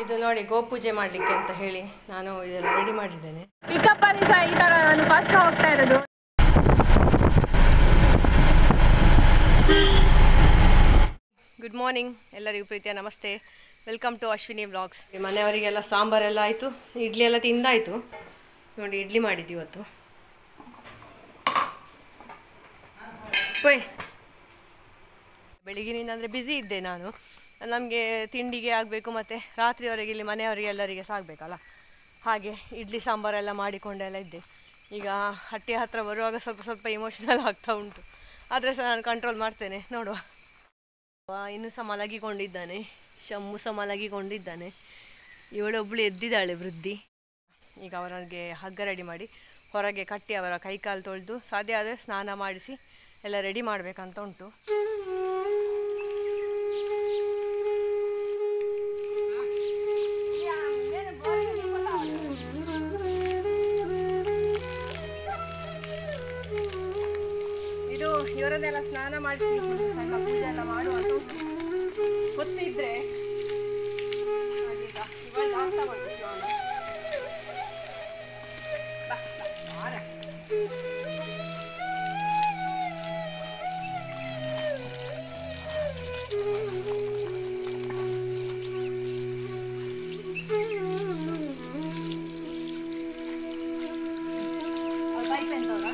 ಇದು ನೋಡಿ ಗೋಪೂಜೆ ಮಾಡಲಿಕ್ಕೆ ಅಂತ ಹೇಳಿ ನಾನು ಇದೆಲ್ಲ ರೆಡಿ ಮಾಡಿದ್ದೇನೆ. ಪಿಕಪ್ ಅಲ್ಲಿ ಸಹ ಈ ತರ ನಾನು ಫಸ್ಟ್ ಹೋಗ್ತಾ ಇರೋದು. ಗುಡ್ ಮಾರ್ನಿಂಗ್ ಎಲ್ಲರಿಗೂ ಪ್ರೀತಿಯ ನಮಸ್ತೆ. Welcome to Ashwini vlogs. ಮನೆಯವರಿಗೆಲ್ಲ ಸಾಂಬಾರೆಲ್ಲ ಆಯಿತು, ಇಡ್ಲಿ ಎಲ್ಲ ತಿಂದಾಯಿತು. ನೋಡಿ ಇಡ್ಲಿ ಮಾಡಿದ್ದು ಇವತ್ತು. ಬೆಳಿಗ್ಗಿನಿಂದ ಅಂದರೆ ಬ್ಯುಸಿ ಇದ್ದೆ ನಾನು. ನಮಗೆ ತಿಂಡಿಗೆ ಆಗಬೇಕು ಮತ್ತು ರಾತ್ರಿವರೆಗೆ ಇಲ್ಲಿ ಮನೆಯವರಿಗೆ ಎಲ್ಲರಿಗೆ ಸಾಗಬೇಕಲ್ಲ, ಹಾಗೆ ಇಡ್ಲಿ ಸಾಂಬಾರೆಲ್ಲ ಮಾಡಿಕೊಂಡೆಲ್ಲ ಇದ್ದೆ. ಈಗ ಹಟ್ಟಿ ಹತ್ತಿರ ಬರುವಾಗ ಸ್ವಲ್ಪ ಇಮೋಷ್ನಲ್ ಆಗ್ತಾ ಉಂಟು, ಆದರೆ ಸಹ ನಾನು ಕಂಟ್ರೋಲ್ ಮಾಡ್ತೇನೆ. ನೋಡುವ. ಇನ್ನೂ ಸಹ ಮಲಗಿಕೊಂಡಿದ್ದಾನೆ, ಶಮ್ಮು ಸಹ ಮಲಗಿಕೊಂಡಿದ್ದಾನೆ. ಇವಳೊಬ್ಬಳು ಎದ್ದಿದ್ದಾಳೆ ವೃದ್ಧಿ. ಈಗ ಅವರಿಗೆ ಹಗ್ಗ ರೆಡಿ ಮಾಡಿ ಹೊರಗೆ ಕಟ್ಟಿ ಅವರ ಕೈಕಾಲು ತೊಳೆದು ಸಾಧ್ಯ ಆದರೆ ಸ್ನಾನ ಮಾಡಿಸಿ ಎಲ್ಲ ರೆಡಿ ಮಾಡಬೇಕಂತ ಉಂಟು. ಇದು ಇವರನ್ನೆಲ್ಲ ಸ್ನಾನ ಮಾಡಿಸಿ ಸಣ್ಣ ಪೂಜೆ ಎಲ್ಲ ಮಾಡುವಂತ ಗೊತ್ತಿದ್ರೆ ಇವಳು ನಾಷ್ಟ ಮಾಡ್ತೀನಿ ನಾನು. ಬೈಕ್ ಎಂತವ್ರ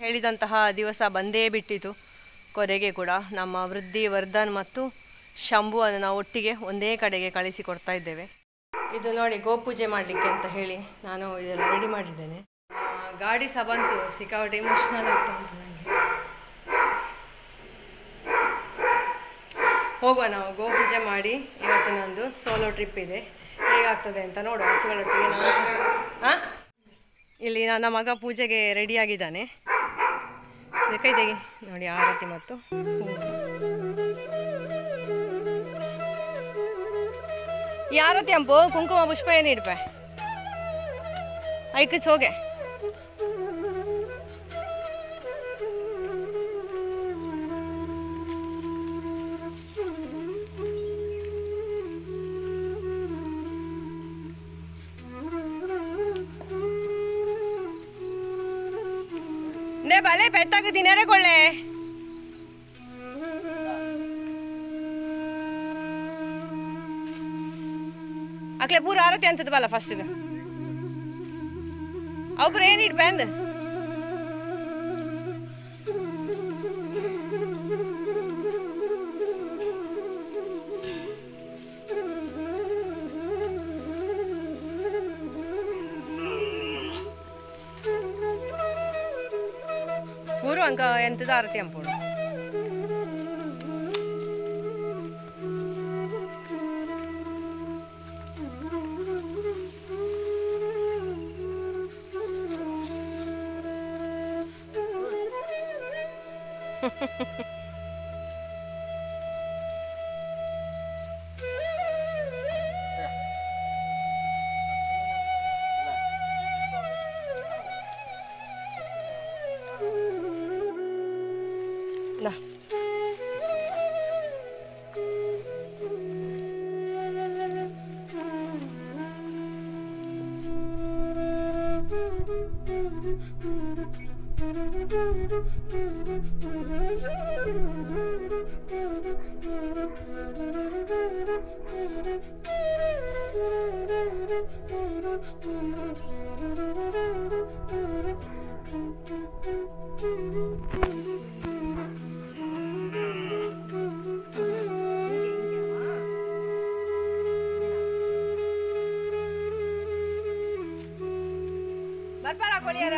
ಹೇಳಿದಂತಹ ದಿವಸ ಬಂದೇ ಬಿಟ್ಟಿತು. ಕೊನೆಗೆ ಕೂಡ ನಮ್ಮ ವೃದ್ಧಿ, ವರ್ಧನ್ ಮತ್ತು ಶಂಭುವನ್ನು ನಾವು ಒಟ್ಟಿಗೆ ಒಂದೇ ಕಡೆಗೆ ಕಳಿಸಿಕೊಡ್ತಾ ಇದ್ದೇವೆ. ಇದು ನೋಡಿ ಗೋಪೂಜೆ ಮಾಡಲಿಕ್ಕೆ ಅಂತ ಹೇಳಿ ನಾನು ಇದೆಲ್ಲ ರೆಡಿ ಮಾಡಿದ್ದೇನೆ. ಗಾಡಿ ಸಹ ಬಂತು, ಸಿಕ್ಕಾಪಟ್ಟೆ ಇಮೋಷ್ನಲ್ ಆಗ್ತಾ ಉಂಟು ನನಗೆ. ಹೋಗುವ ನಾವು ಗೋಪೂಜೆ ಮಾಡಿ. ಇವತ್ತಿನೊಂದು ಸೋಲೋ ಟ್ರಿಪ್ ಇದೆ, ಹೇಗಾಗ್ತದೆ ಅಂತ ನೋಡುವ. ಹಸುಗಳೊಟ್ಟಿಗೆ ನಾನು ಸಹ ಇಲ್ಲಿ ನನ್ನ ಮಗ ಪೂಜೆಗೆ ರೆಡಿಯಾಗಿದ್ದಾನೆ. ಕೈ ತೆಗಿ ನೋಡಿ, ಆರತಿ ಮತ್ತು ಈ ಆರತಿ ಅಂಪು ಕುಂಕುಮ ಪುಷ್ಪ ಏನು ಇಡ್ಪೆ ಐಕಸ್ ಹೋಗೆ. ಬಲೆ ಪೆತ್ತಾಗ ತಿನ್ನರೆ ಕೊಳ್ಳೆ ಅಕ್ಲೆ ಪೂರ ಆರತಿ ಅಂತದ ಬಲ್ಲ ಫಸ್ಟ್ ಒಬ್ರು ಏನಿಟ್ಟು ಬಂದ್ ಊರು ಅಂಕ ಎಂತದ ಆರತಿ ಅಂಪೋಡು ನಾ ಬರ್ಪಾರ ಕೊಳಿಯಾರ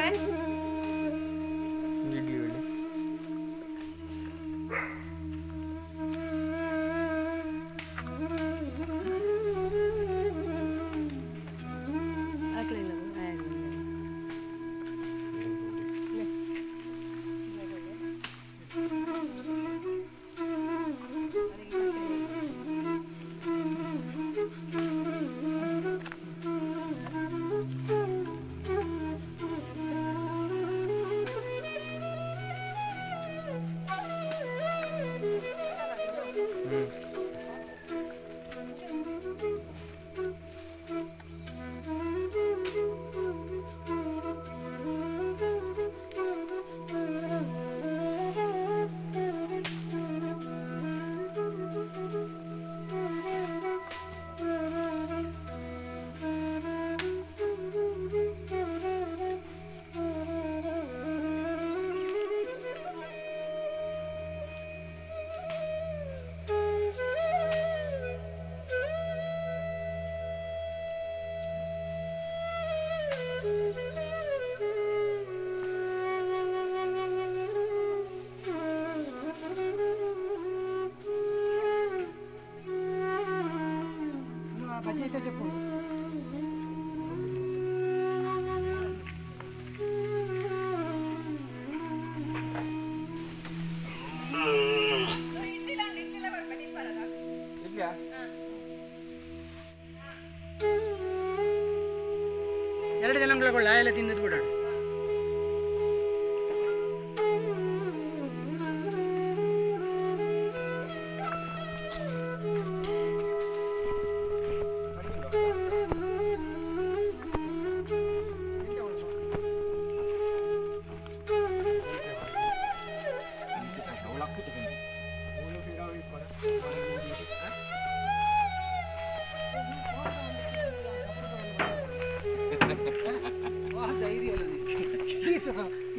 ಎರಡು ದಿನಗಳ ಎಲ್ಲ ತಿಂದದ್ದು ಬಿಡೋಣ.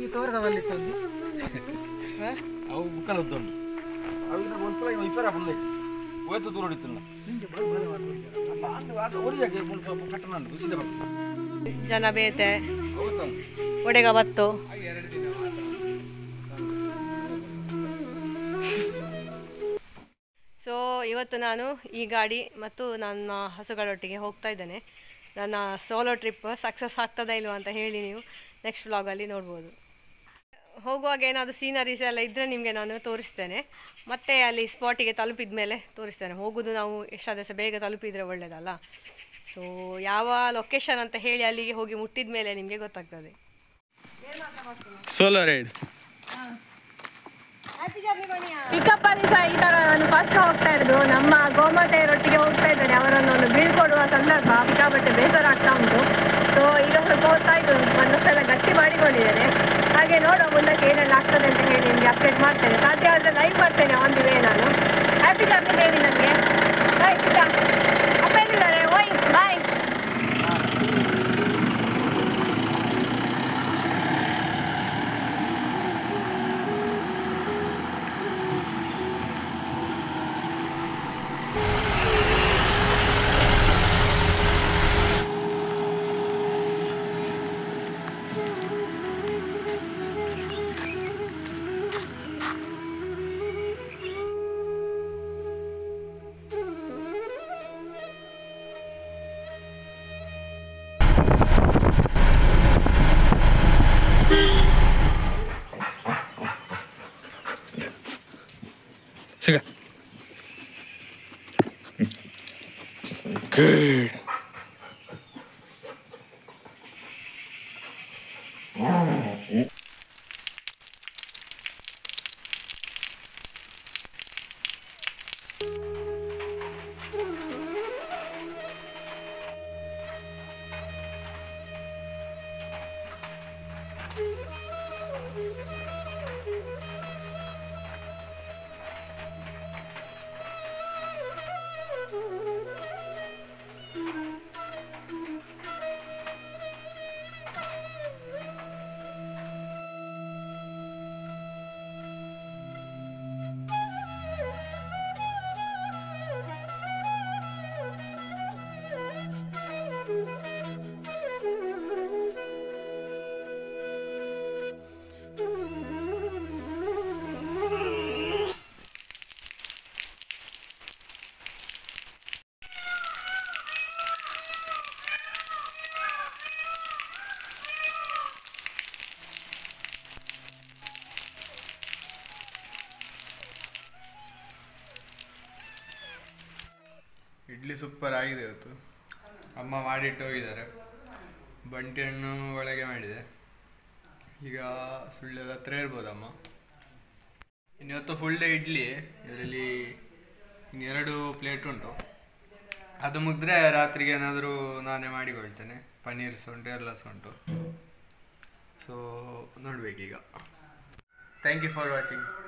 ಈ ತೋರದವಲ್ಲಿತ್ತೊಂದು ಅವು ಮುಕ್ಕಲು ಉದ್ದೊಂದು ಅವಿನ ಒಂದ್ಸಲ ಇಪ್ಪರ ಬಂದೆ ಹೋಯ್ತು ದೂರ ಹೊಡಿತಿಲ್ಲ ನಿಂಗೆ ಬಲ ಬಲ ಮಾಡ್ಬೋದು ಒರಿಯಾಗೆ ಕಟ್ಟಣ ಬಿಸಿದ ಜನ ಬೇತೆ ಹೌದು ಒಡೆಗ ಬತ್ತು. ಸೊ ಇವತ್ತು ನಾನು ಈ ಗಾಡಿ ಮತ್ತು ನನ್ನ ಹಸುಗಳೊಟ್ಟಿಗೆ ಹೋಗ್ತಾ ಇದ್ದೇನೆ. ನನ್ನ ಸೋಲೋ ಟ್ರಿಪ್ ಸಕ್ಸಸ್ ಆಗ್ತದಾ ಇಲ್ವಾ ಅಂತ ಹೇಳಿ ನೀವು ನೆಕ್ಸ್ಟ್ ವ್ಲಾಗಲ್ಲಿ ನೋಡ್ಬೋದು. ಹೋಗುವಾಗ ಏನಾದರೂ ಸೀನರೀಸ್ ಎಲ್ಲ ಇದ್ದರೆ ನಿಮಗೆ ನಾನು ತೋರಿಸ್ತೇನೆ, ಮತ್ತು ಅಲ್ಲಿ ಸ್ಪಾಟಿಗೆ ತಲುಪಿದ ಮೇಲೆ ತೋರಿಸ್ತೇನೆ. ಹೋಗೋದು ನಾವು ಎಷ್ಟಾದ ಬೇಗ ತಲುಪಿದರೆ ಒಳ್ಳೆಯದಲ್ಲ. ಸೊ ಯಾವ ಲೊಕೇಶನ್ ಅಂತ ಹೇಳಿ ಅಲ್ಲಿಗೆ ಹೋಗಿ ಮುಟ್ಟಿದ ಮೇಲೆ ನಿಮಗೆ ಗೊತ್ತಾಗ್ತದೆ. ಸೋಲೋ ರೈಡ್ ಪಿಕಪ್ ಅಲ್ಲಿ ಸಹ ಈ ತರ ನಾನು ಫಸ್ಟ್ ಹೋಗ್ತಾ ಇರೋದು. ನಮ್ಮ ಗೋಮಾತೆಯರೊಟ್ಟಿಗೆ ಹೋಗ್ತಾ ಇದ್ದೇನೆ. ಅವರನ್ನು ಒಂದು ಬೀಳ್ಕೊಡುವ ಸಂದರ್ಭ ಸಿಕ್ಕಾಪಟ್ಟೆ ಬೇಸರ ಆಗ್ತಾ ಉಂಟು. ಸೊ ಈಗ ಸ್ವಲ್ಪ ಹೊತ್ತಾಯ್ತು, ಮನಸ್ಸೆಲ್ಲ ಗಟ್ಟಿ ಮಾಡಿಕೊಂಡಿದ್ದೇನೆ. ಹಾಗೆ ನೋಡೋ ಮುಂದಕ್ಕೆ ಏನೆಲ್ಲ ಆಗ್ತದೆ ಅಂತ ಹೇಳಿ ನಿಮಗೆ ಅಪ್ಡೇಟ್ ಮಾಡ್ತೇನೆ. ಸಾಧ್ಯ ಆದರೆ ಲೈವ್ ಮಾಡ್ತೇನೆ ಆನ್ ದಿ ವೇ. ನಾನು ಹ್ಯಾಪಿ ಜರ್ನಿ ಹೇಳಿ ನನಗೆ. ಬಾಯ್ ಸಿದ್ಧಾ, ಅಪ್ಪ ಎಲ್ಲಿದ್ದಾರೆ? ಓಯ್ ಬಾಯ್. Good. ಇಡ್ಲಿ ಸೂಪರ್ ಆಗಿದೆ ಇವತ್ತು. ಅಮ್ಮ ಮಾಡಿಟ್ಟು ಹೋಗಿದ್ದಾರೆ. ಬಂಟಿಯನ್ನು ಒಳಗೆ ಮಾಡಿದೆ. ಈಗ ಸುಳ್ಯದ ಹತ್ರ ಇರ್ಬೋದಮ್ಮ. ಇನ್ನಿವತ್ತು ಫುಲ್ ಡೇ ಇಡ್ಲಿ. ಇದರಲ್ಲಿ ಇನ್ನೆರಡು ಪ್ಲೇಟ್ ಉಂಟು. ಅದು ಮುಗಿದ್ರೆ ರಾತ್ರಿಗೆ ಏನಾದರೂ ನಾನೇ ಮಾಡಿಕೊಳ್ತೇನೆ. ಪನ್ನೀರ್ ಸಹ ಉಂಟು, ಎಲ್ಲ ಸಹ ಉಂಟು. ಸೊ ನೋಡ್ಬೇಕೀಗ. Thank you for watching.